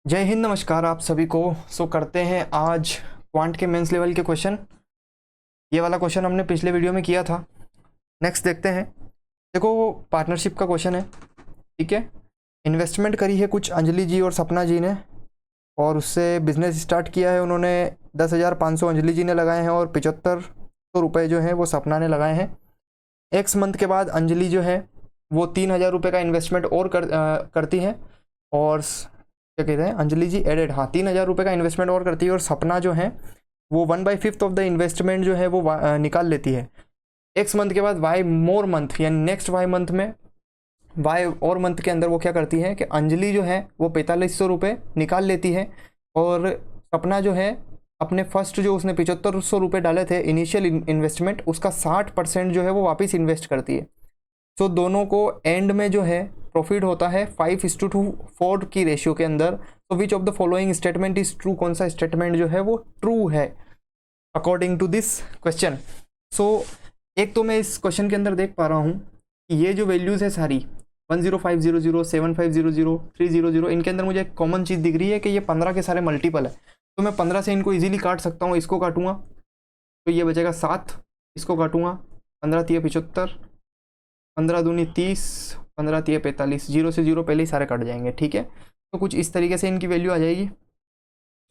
जय हिंद, नमस्कार आप सभी को। करते हैं आज क्वांट के मेंस लेवल के क्वेश्चन। ये वाला क्वेश्चन हमने पिछले वीडियो में किया था। नेक्स्ट देखते हैं। देखो, पार्टनरशिप का क्वेश्चन है, ठीक है। इन्वेस्टमेंट करी है कुछ अंजलि जी और सपना जी ने, और उससे बिजनेस स्टार्ट किया है उन्होंने। 10,500 अंजलि जी ने लगाए हैं और 7500 रुपये जो हैं वो सपना ने लगाए हैं। एक्स मंथ के बाद अंजलि जो है वो 3,000 रुपये का इन्वेस्टमेंट और करती है। और क्या कहते हैं, अंजलि जी एडेड, हाँ, 3,000 रुपये का इन्वेस्टमेंट और करती है। और सपना जो है वो 1/5 ऑफ द इन्वेस्टमेंट जो है वो निकाल लेती है। एक्स मंथ के बाद वाई मोर मंथ, यानी नेक्स्ट वाई मंथ में, वाई और मंथ के अंदर वो क्या करती है कि अंजलि जो है वो 4500 रुपये निकाल लेती है। और सपना जो है अपने फर्स्ट जो उसने 7500 रुपये डाले थे इनिशियल इन्वेस्टमेंट, उसका 60% जो है वो वापस इन्वेस्ट करती है। तो दोनों को एंड में जो है प्रॉफिट होता है 5:4 की रेशियो के अंदर। तो which of the following statement is true, कौन सा स्टेटमेंट जो है वो ट्रू है अकॉर्डिंग टू दिस क्वेश्चन। सो एक तो मैं इस क्वेश्चन के अंदर देख पा रहा हूँ कि ये जो वैल्यूज है सारी 10500, 7500, 300, इनके अंदर मुझे एक कॉमन चीज़ दिख रही है कि ये 15 के सारे मल्टीपल है। तो मैं 15 से इनको इजीली काट सकता हूँ। इसको काटूंगा तो ये बचेगा 7, इसको काटूंगा 15 तिया 75, 15 दूनी 30, 15 तिया 45, जीरो से जीरो पहले ही सारे कट जाएंगे, ठीक है। तो कुछ इस तरीके से इनकी वैल्यू आ जाएगी,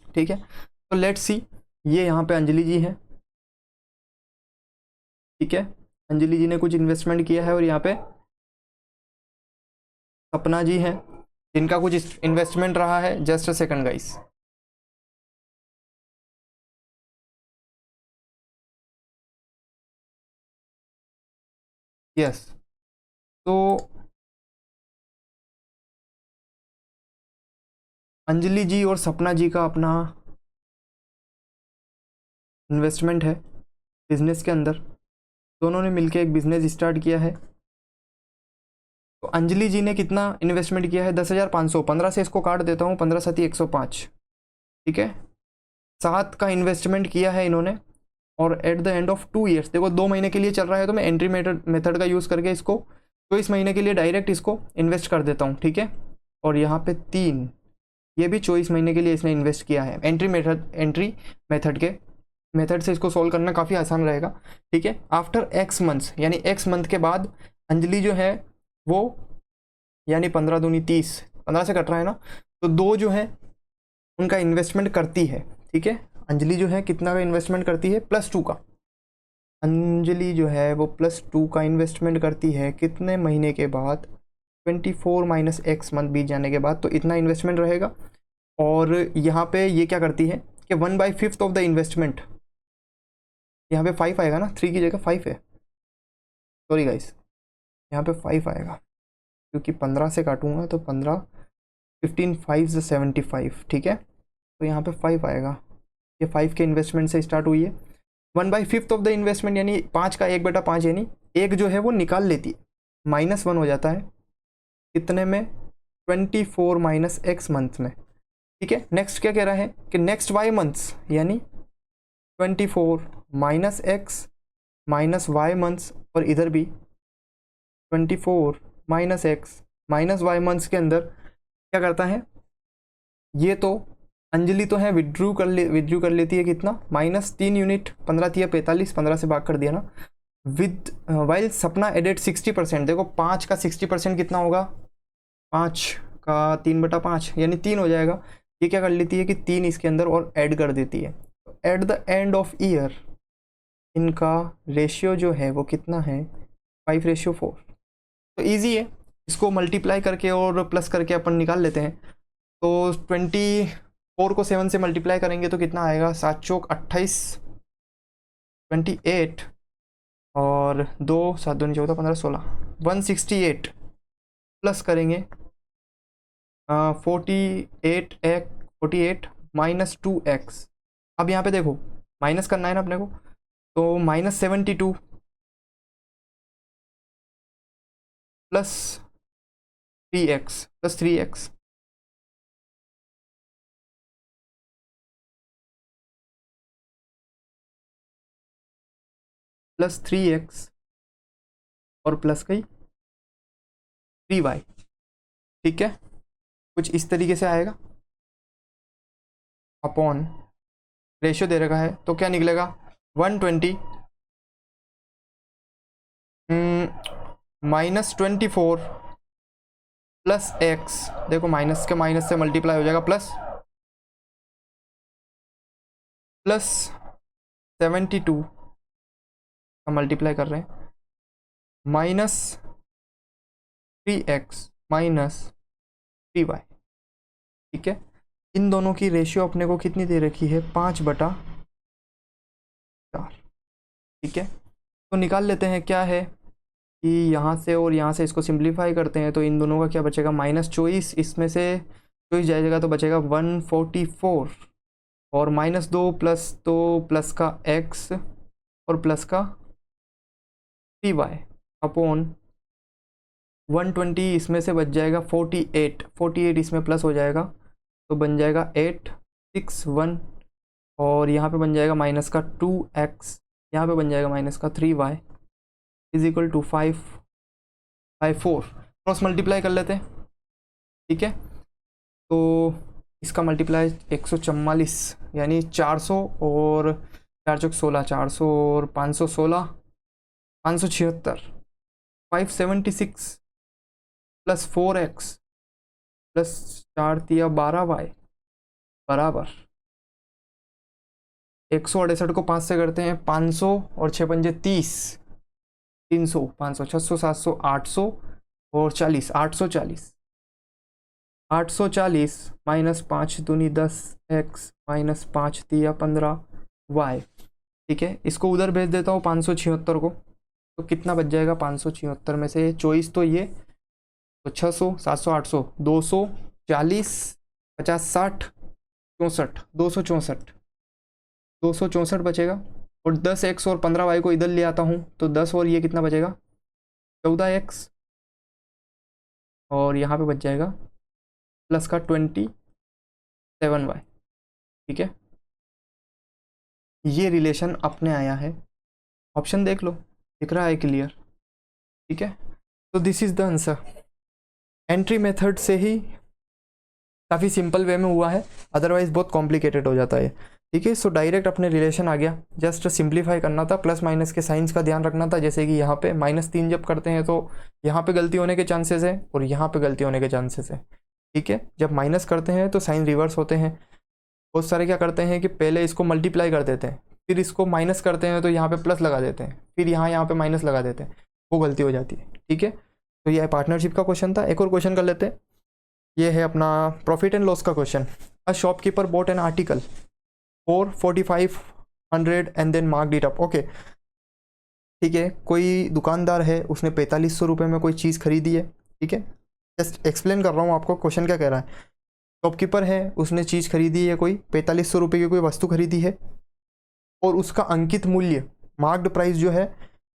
ठीक है। तो लेट्स सी, ये यहाँ पे अंजलि जी है, ठीक है। अंजलि जी ने कुछ इन्वेस्टमेंट किया है, और यहाँ पे सपना जी है जिनका कुछ इन्वेस्टमेंट रहा है। Just a second guys. Yes, तो अंजलि जी और सपना जी का अपना इन्वेस्टमेंट है बिजनेस के अंदर। दोनों ने मिलकर एक बिजनेस स्टार्ट किया है। तो अंजलि जी ने कितना इन्वेस्टमेंट किया है? 10,500। 15 से इसको काट देता हूँ, 15 7 105, ठीक है। 7 का इन्वेस्टमेंट किया है इन्होंने, और at the end of 2 years, देखो 2 महीने के लिए चल रहा है, तो मैं एंट्री मेथड का यूज़ करके इसको तो इस महीने के लिए डायरेक्ट इसको इन्वेस्ट कर देता हूँ, ठीक है। और यहाँ पे 3, ये भी 24 महीने के लिए इसने इन्वेस्ट किया है। एंट्री मेथड के मेथड से इसको सॉल्व करना काफ़ी आसान रहेगा, ठीक है। आफ्टर एक्स मंथ्स, यानी एक्स मंथ के बाद अंजलि जो है वो, यानी 15 दूनी 30, 15 से कट रहा है ना, तो 2 जो है उनका इन्वेस्टमेंट करती है, ठीक है। अंजलि जो है कितना का इन्वेस्टमेंट करती है? +2 का। अंजलि जो है वो +2 का इन्वेस्टमेंट करती है कितने महीने के बाद? 24 - X मंथ बीत जाने के बाद, तो इतना इन्वेस्टमेंट रहेगा। और यहाँ पे ये क्या करती है कि 1/5 ऑफ द इन्वेस्टमेंट, यहाँ पे 5 आएगा ना, 3 की जगह 5 है, सॉरी गाइस, यहाँ पे 5 आएगा क्योंकि 15 से काटूंगा तो 15, 15 5 75, ठीक है। तो यहाँ पे 5 आएगा। ये 5 के इन्वेस्टमेंट से स्टार्ट हुई है। 1/5 ऑफ द इन्वेस्टमेंट, यानी 5 का 1/5, यानी एक जो है वो निकाल लेती है, -1 हो जाता है कितने में? 24 - X मंथ में, ठीक है। नेक्स्ट क्या कह रहा है कि नेक्स्ट वाई मंथ्स, यानी 24 - X -Y मंथ्स, और इधर भी 24 - X -Y मंथ्स के अंदर क्या करता है ये? तो अंजलि तो है विड्रू कर लेती है कितना? -3 यूनिट, 15 थी या 45, 15 से भाग कर दिया ना। विद वाइल सपना एडेड 60%, देखो 5 का 60% कितना होगा? 5 का 3/5, यानी 3 हो जाएगा। ये क्या कर लेती है कि 3 इसके अंदर और ऐड कर देती है। At the end of year इनका रेशियो जो है वो कितना है? 5:4। तो ईजी है, इसको मल्टीप्लाई करके और प्लस करके अपन निकाल लेते हैं। तो 24 को 7 से मल्टीप्लाई करेंगे तो कितना आएगा? 7 चौक 28, 28, और 2 7 दूनी 14, 15 16, 168 प्लस करेंगे 48 -2x। अब यहाँ पे देखो माइनस करना है ना अपने को, तो -72 +3x +3x और प्लस कई 3y, ठीक है। कुछ इस तरीके से आएगा। अपॉन रेशियो दे रखा है, तो क्या निकलेगा 120 -24 प्लस एक्स, देखो माइनस के माइनस से मल्टीप्लाई हो जाएगा, प्लस 72 का मल्टीप्लाई कर रहे हैं, -3x -3y। ठीक है, इन दोनों की रेशियो अपने को कितनी दे रखी है, 5/4। ठीक है, तो निकाल लेते हैं क्या है कि यहाँ से और यहाँ से इसको सिंप्लीफाई करते हैं तो इन दोनों का क्या बचेगा, -24, इसमें से 24 जाएगा तो बचेगा 144, और -2 प्लस का x और प्लस का 3y अपॉन 120, इसमें से बच जाएगा 48 इसमें प्लस हो जाएगा तो बन जाएगा 861, और यहाँ पे बन जाएगा माइनस का 2x, यहाँ पे बन जाएगा माइनस का 3y is equal to 554। Cross multiply कर लेते हैं। ठीक है, तो इसका मल्टीप्लाई 144 यानी 400 और 4 चौक 16, 400 और 516, 576, 576 प्लस 4x प्लस 4 तिया 12y बराबर 168 को 5 से करते हैं 500 और 6 पंजे 30, 300, 500, 600, 700, 800 और 40, 840 माइनस 5 दूनी 10 x माइनस 5 तिया 15 y। ठीक है, इसको उधर भेज देता हूँ 576 को, तो कितना बच जाएगा 576 में से 24 तो ये, तो 600, 700, 800, 240, 50, 60, 64, 264 बचेगा, और 10x और 15y को इधर ले आता हूँ तो 10 और ये कितना बचेगा 14x, और यहाँ पे बच जाएगा प्लस का 27y। ठीक है, ये रिलेशन अपने आया है, ऑप्शन देख लो, दिख रहा है क्लियर। ठीक है, तो this is the answer. Entry method से ही काफ़ी सिंपल वे में हुआ है, अदरवाइज बहुत कॉम्प्लिकेटेड हो जाता है। ठीक है, सो डायरेक्ट अपने रिलेशन आ गया, जस्ट सिंप्लीफाई करना था, प्लस माइनस के साइंस का ध्यान रखना था, जैसे कि यहाँ पे -3 जब करते हैं तो यहाँ पे गलती होने के चांसेस है और यहाँ पे गलती होने के चांसेस है। ठीक है, जब माइनस करते हैं तो साइन रिवर्स होते हैं। बहुत सारे क्या करते हैं कि पहले इसको मल्टीप्लाई कर देते हैं, फिर इसको माइनस करते हैं तो यहाँ पे प्लस लगा देते हैं, फिर यहाँ पे माइनस लगा देते हैं, वो गलती हो जाती है। ठीक है, तो यह पार्टनरशिप का क्वेश्चन था। एक और क्वेश्चन कर लेते हैं, ये है अपना प्रॉफिट एंड लॉस का question. A shopkeeper bought an article for 4500 and then marked it up. Okay, ठीक है, कोई दुकानदार है, उसने 4500 रुपये में कोई चीज़ खरीदी है। ठीक है, जस्ट एक्सप्लेन कर रहा हूँ आपको, क्वेश्चन क्या कह रहा है। शॉपकीपर है, उसने चीज़ खरीदी है, कोई 4500 रुपये की कोई वस्तु खरीदी है, और उसका अंकित मूल्य मार्क्ड प्राइस जो है,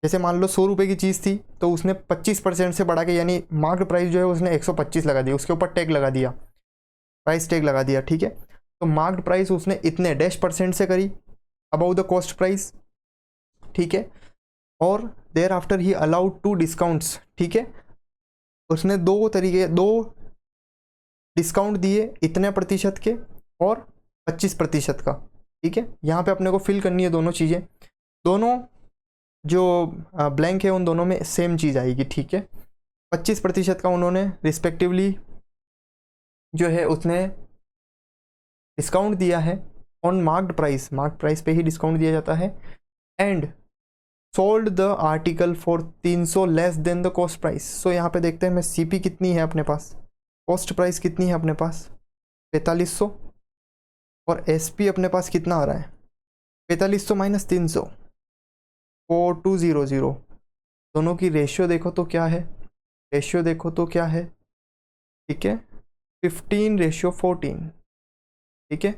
जैसे मान लो 100 रुपये की चीज़ थी तो उसने 25% से बढ़ा के, यानी मार्क्ड प्राइस जो है उसने 125 लगा दिया, उसके ऊपर टैग लगा दिया, प्राइस टैग लगा दिया। ठीक है, तो मार्क्ड प्राइस उसने इतने -% से करी अबाउ द कॉस्ट प्राइस। ठीक है, और thereafter he allowed 2 discounts. ठीक है, उसने 2 डिस्काउंट दिए, इतने प्रतिशत के और 25% का। ठीक है, यहाँ पे अपने को फिल करनी है दोनों चीज़ें, दोनों जो ब्लैंक है उन दोनों में सेम चीज़ आएगी। ठीक है, 25% का उन्होंने रिस्पेक्टिवली जो है उसने डिस्काउंट दिया है ऑन मार्क्ड प्राइस पे ही डिस्काउंट दिया जाता है, and sold the article for 300 less than the cost price. So यहाँ पे देखते हैं मैं सीपी कितनी है अपने पास, कॉस्ट प्राइस कितनी है अपने पास 4500, और एसपी अपने पास कितना आ रहा है 4500 माइनस 300 4200। दोनों की रेशियो देखो तो क्या है, रेशियो देखो तो क्या है। ठीक है, 15:14। ठीक है,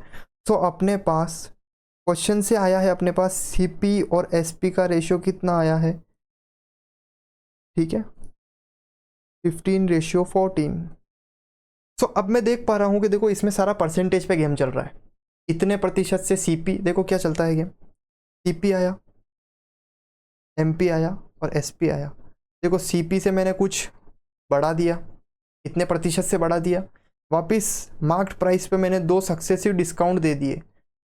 तो अपने पास क्वेश्चन से आया है, अपने पास सीपी और एसपी का रेशियो कितना आया है। ठीक है, 15:14। सो अब मैं देख पा रहा हूँ कि देखो इसमें सारा परसेंटेज पे गेम चल रहा है, इतने प्रतिशत से सीपी, देखो क्या चलता है गेम, सीपी आया, एमपी आया और एसपी आया। देखो सीपी से मैंने कुछ बढ़ा दिया, इतने प्रतिशत से बढ़ा दिया, वापस मार्क्ड प्राइस पे मैंने 2 सक्सेसिव डिस्काउंट दे दिए,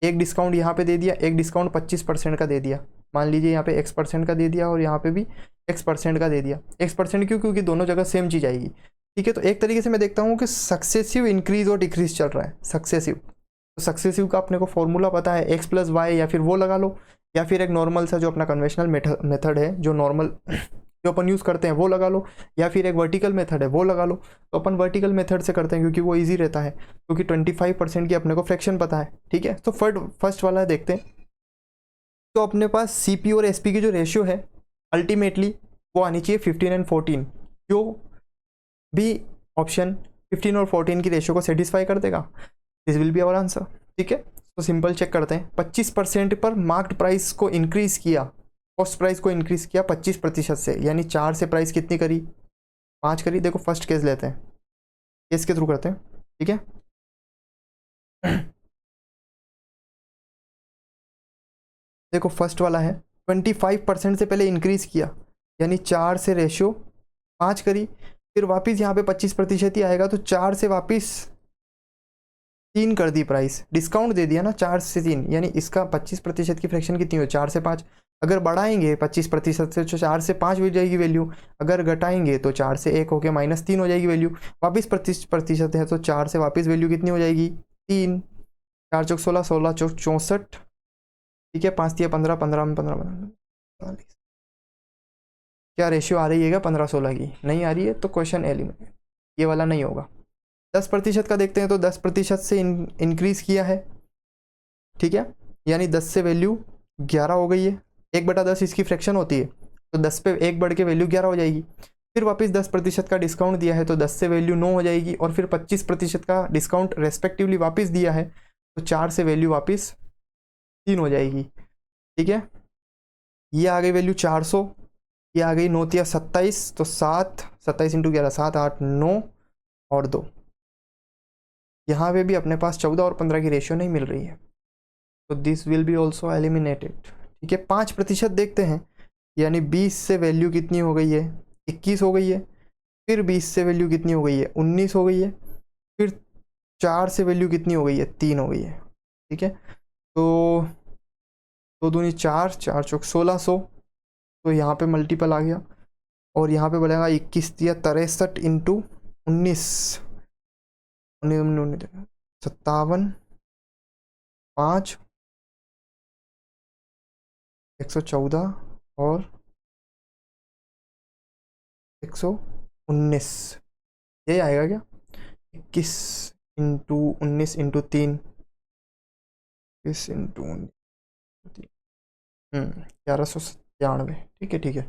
एक डिस्काउंट यहाँ पे दे दिया, एक डिस्काउंट 25% का दे दिया। मान लीजिए यहाँ पे X% का दे दिया और यहाँ पे भी X% का दे दिया। X% क्यों? क्योंकि दोनों जगह सेम चीज़ आएगी। ठीक है, तो एक तरीके से मैं देखता हूँ कि सक्सेसिव इंक्रीज और डिक्रीज चल रहा है। सक्सेसिव, तो सक्सेसिव का अपने को फॉर्मूला पता है, X+Y, या फिर वो लगा लो, या फिर एक नॉर्मल सा जो अपना कन्वेंशनल मेथड है, जो नॉर्मल जो अपन यूज़ करते हैं वो लगा लो, या फिर एक वर्टिकल मेथड है वो लगा लो। तो अपन वर्टिकल मेथड से करते हैं क्योंकि वो इजी रहता है, क्योंकि 25% की अपने को फ्रैक्शन पता है। ठीक है, तो फर्स्ट वाला देखते हैं। तो अपने पास CP और SP की जो रेशियो है अल्टीमेटली वो आनी चाहिए 15 और 14, जो भी ऑप्शन 15 और 14 की रेशियो को सेटिस्फाई कर देगा, this will be our answer. ठीक है, तो सिंपल चेक करते हैं। 25% पर मार्क्ड प्राइस को इंक्रीज किया, कॉस्ट प्राइस को इंक्रीज किया 25% से, यानी 4 से प्राइस कितनी करी? 5 करी। देखो फर्स्ट केस लेते हैं, केस के थ्रू करते हैं। ठीक है, देखो फर्स्ट वाला है 25% से पहले इंक्रीज किया, यानी 4 से रेशियो 5 करी, फिर वापस यहाँ पे 25% ही आएगा, तो 4 से वापस 3 कर दी प्राइस, डिस्काउंट दे दिया ना 4 से 3, यानी इसका 25% की फ्रैक्शन कितनी हो? 4 से 5। अगर बढ़ाएंगे 25% से तो 4 से 5 हो जाएगी वैल्यू, अगर घटाएंगे तो 4 से 1 होके -3 हो जाएगी वैल्यू। वापस 25% है तो 4 से वापस वैल्यू कितनी हो जाएगी? 3। 4 चौक 16, 16 चौक 64। ठीक है, 5 दिया 15, 15 में 15, 40। क्या रेशियो आ रही है क्या 15-16 की? नहीं आ रही है, तो क्वेश्चन एलिमिनेट, ये वाला नहीं होगा। 10% का देखते हैं, तो 10% से इंक्रीज किया है। ठीक है, यानी 10 से वैल्यू 11 हो गई है। 1/10 इसकी फ्रैक्शन होती है, तो 10 पे 1 बढ़ के वैल्यू 11 हो जाएगी। फिर वापस 10% का डिस्काउंट दिया है, तो 10 से वैल्यू 9 हो जाएगी, और फिर 25% का डिस्काउंट रेस्पेक्टिवली वापस दिया है, तो 4 से वैल्यू वापस 3 हो जाएगी। ठीक है, ये आ गई वैल्यू 400, ये आ गई 9 तिया 27, तो 7, 27 × 11, 7, 8, 9 और 2। यहाँ पे भी अपने पास 14 और 15 की रेशियो नहीं मिल रही है, तो this will B also eliminated. ठीक है, 5% देखते हैं, यानी 20 से वैल्यू कितनी हो गई है? 21 हो गई है। फिर 20 से वैल्यू कितनी हो गई है? 19 हो गई है। फिर 4 से वैल्यू कितनी हो गई है? 3 हो गई है। ठीक है, तो 2 दूनी 4, 4 चौक 1600, तो यहाँ पे मल्टीपल आ गया, और यहाँ पे बढ़ेगा 21 दिया 63 × 19, 57, 5, 114 और 119, ये आएगा क्या? 21 × 19 × 3, 21 × 1197। ठीक है, ठीक है,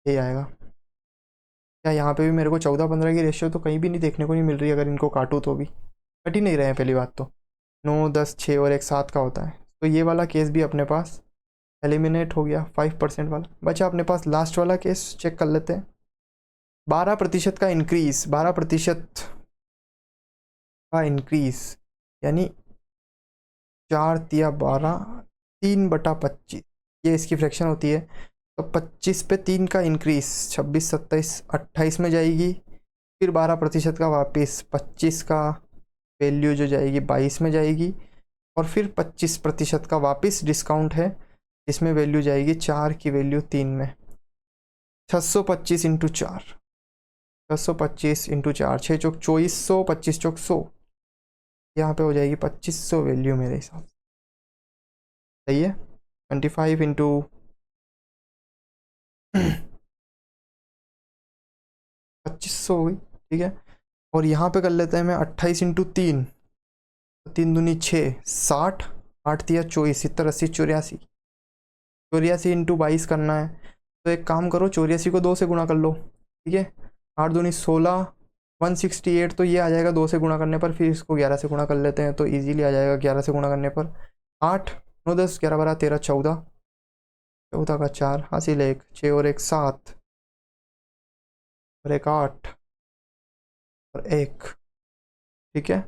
ये आएगा। क्या यहाँ पे भी मेरे को 14-15 की रेशियो तो कहीं भी नहीं देखने को नहीं मिल रही, अगर इनको काटूँ तो भी कट ही नहीं रहे हैं। पहली बात तो 9, 10, 6 और 1 7 का होता है, तो ये वाला केस भी अपने पास एलिमिनेट हो गया। 5% वाला बचा अपने पास। लास्ट वाला केस चेक कर लेते हैं। 12% का इंक्रीज, 12% का इंक्रीज, यानी 4 तिया 12, 3/25, ये इसकी फ्रैक्शन होती है। तो 25 पे 3 का इंक्रीज 26, 27, 28 में जाएगी। फिर 12% का वापस 25 का वैल्यू जो जाएगी 22 में जाएगी, और फिर 25% का वापस डिस्काउंट है, इसमें वैल्यू जाएगी 4 की वैल्यू 3 में। 625 × 4, 625 × 4, 6 चौक 2400, 25 चौक 100, यहाँ पे हो जाएगी 2500 वैल्यू मेरे हिसाब से। सही है, 25 × 2500 हो गई। ठीक है, और यहाँ पे कर लेते हैं मैं 28 × 3, 3 दूनी 6, 60, 8 तिया 24, 70, 80, 84, 84 × 22 करना है। तो एक काम करो, 84 को 2 से गुणा कर लो। ठीक है, 8 दूनी 16, 168, तो ये आ जाएगा 2 से गुणा करने पर। फिर इसको 11 से गुणा कर लेते हैं, तो इजीली आ जाएगा 11 से गुणा करने पर। 8, 9, 10, 11, 12, 13, 14, 14 का 4 हासिल 1, 6 और 1 7, और 1 8 और 1। ठीक है,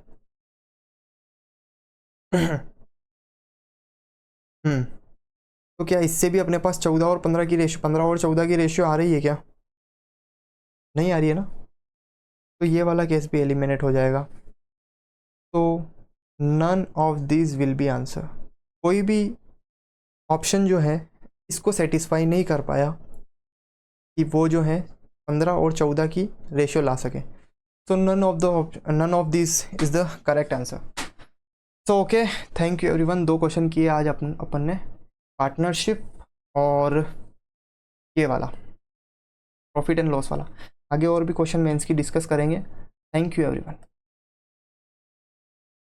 तो क्या इससे भी अपने पास 14 और 15 की रेशियो, 15 और 14 की रेशियो आ रही है क्या? नहीं आ रही है ना, तो ये वाला केस भी एलिमिनेट हो जाएगा। तो none of these will be answer, कोई भी ऑप्शन जो है इसको सेटिस्फाई नहीं कर पाया कि वो जो है 15 और 14 की रेशियो ला सके। So none of this is the correct answer. So okay, thank you everyone. 2 question किए आज अपन ने, पार्टनरशिप और ये वाला प्रॉफिट एंड लॉस वाला। आगे और भी क्वेश्चन मेंस की डिस्कस करेंगे। Thank you everyone.